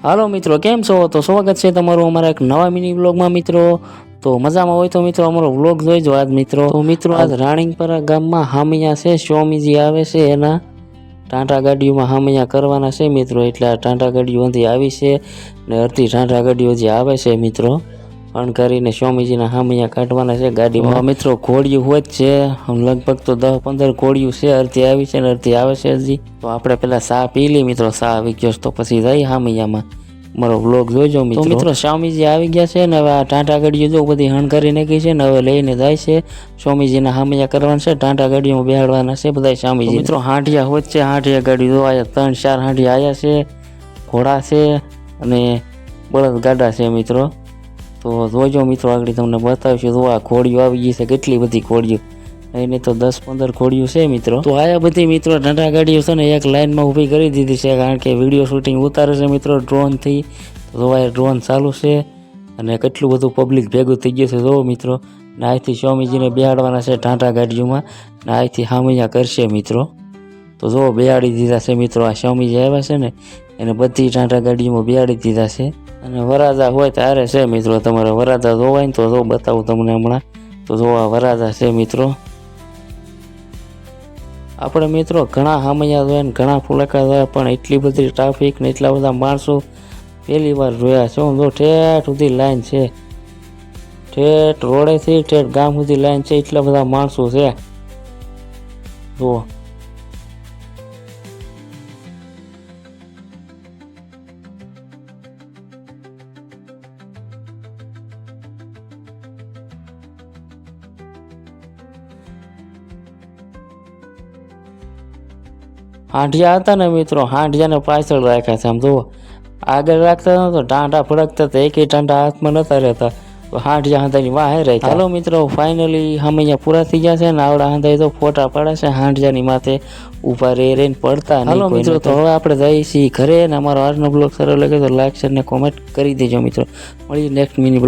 હાલો મિત્રો, કેમ છો? તો સ્વાગત છે તમારું અમારા એક નવા મિની વ્લોગમાં મિત્રો. તો મજામાં હોય તો મિત્રો અમારો વ્લોગ જોઈજો આજ મિત્રો. તો મિત્રો આજ રાણીપરા ગામમાં હામિયા છે, સ્વામીજી આવે છે એના ટાંટા ગાડીઓમાં હામિયા કરવાના છે મિત્રો. એટલે આ ટાંટા ગાડીઓ અહીંથી આવી છે ને અડધી ટાંટા ગાડીઓ જે આવે છે મિત્રો, અણકારીને સ્વામીજીના હામિયા કાઢવાના છે ગાડીમાં. મિત્રો ઘોડિયું હોય જ છે, લગભગ તો 10-15 ઘોડિયું છે. અડધી આવી છે ને અડધી આવે છે હજી. તો આપણે પેલા ચા પી લઈ મિત્રો, ચા આવી ગયો તો પછી જઈ હામિયામાં. મારો વ્લોગ જોઈજો મિત્રો. તો મિત્રો સ્વામીજી આવી ગયા છે ને હવે આ ટાંટા ગાડીઓ જો બધી હણકારી નાખી છે ને હવે લઈને જાય છે સ્વામીજીના હામિયા કરવાના છે. ટાંટા ગાડીઓમાં બેહાડવાના છે બધા સ્વામીજી. મિત્રો હાંડિયા હોય છે, હાંડિયા ગાડી જો આયા 3-4 હાંડિયા આવ્યા છે, ઘોડા છે અને બળદ ગાડા છે મિત્રો. તો જોજો મિત્રો, આગળ તમને બતાવીશું. તો આ ઘોડીઓ આવી ગઈ છે, કેટલી બધી ઘોડીઓ, એને તો 10-15 ઘોડીઓ છે મિત્રો. તો આયા બધી મિત્રો ટાંટા ગાડીઓ છે ને એક લાઈનમાં ઊભી કરી દીધી છે, કારણ કે વિડીયો શૂટિંગ ઉતારે છે મિત્રો ડ્રોનથી. તો આ ડ્રોન ચાલુ છે અને કેટલું બધું પબ્લિક ભેગું થઈ ગયું છે જો મિત્રો. ને અહીંથી સ્વામીજીને બેહાડવાના છે ટાંટા ગાડીઓમાં ને અહીંથી હામિયા કરશે મિત્રો. તો જો બેહાડી દીધા છે મિત્રો. આ સ્વામીજી આવ્યા છે ને એને બધી ટાંટા ગાડીઓમાં બેહાડી દીધા છે. અને વરાજા હોય ત્યારે છે મિત્રો, તમારે વરાજા જોવાય ને તો જો બતાવું તમને હમણાં. તો જો આ વરાજા છે મિત્રો. આપણે મિત્રો ઘણા હામિયા જોયા ને ઘણા ફુલકા જોયા, પણ એટલી બધી ટ્રાફિક ને એટલા બધા માણસો પહેલી વાર જોયા છે. જો ઠેઠ સુધી લાઈન છે, ઠેઠ રોડેથી ઠેઠ ગામ સુધી લાઈન છે, એટલા બધા માણસો છે જુઓ. હાંડિયા હતા ને મિત્રો, હાંડિયાને પાછળ રાખ્યા છે. આમ જુઓ, આગળ રાખતા હતા તો ટાંટા ફડકતા હતા, એકેય ટાંટા હાથમાં નતા રહેતા. તો હાંડિયા હાંધાની વાહે રાખ્યા. હાલો મિત્રો, ફાઇનલી હામિયા પૂરા થઈ ગયા છે ને આવડા હાંધાઈ તો ફોટા પાડે છે હાંડિયાની માથે ઊભા રહીને પડતા. હાલો મિત્રો, તો હવે આપણે જઈએ છીએ ઘરે. ને અમારો આજનો બ્લોગ સારો લાગે તો લાઈક શેર ને કોમેન્ટ કરી દેજો મિત્રો. મળીએ નેક્સ્ટ મિની બ્લોગ.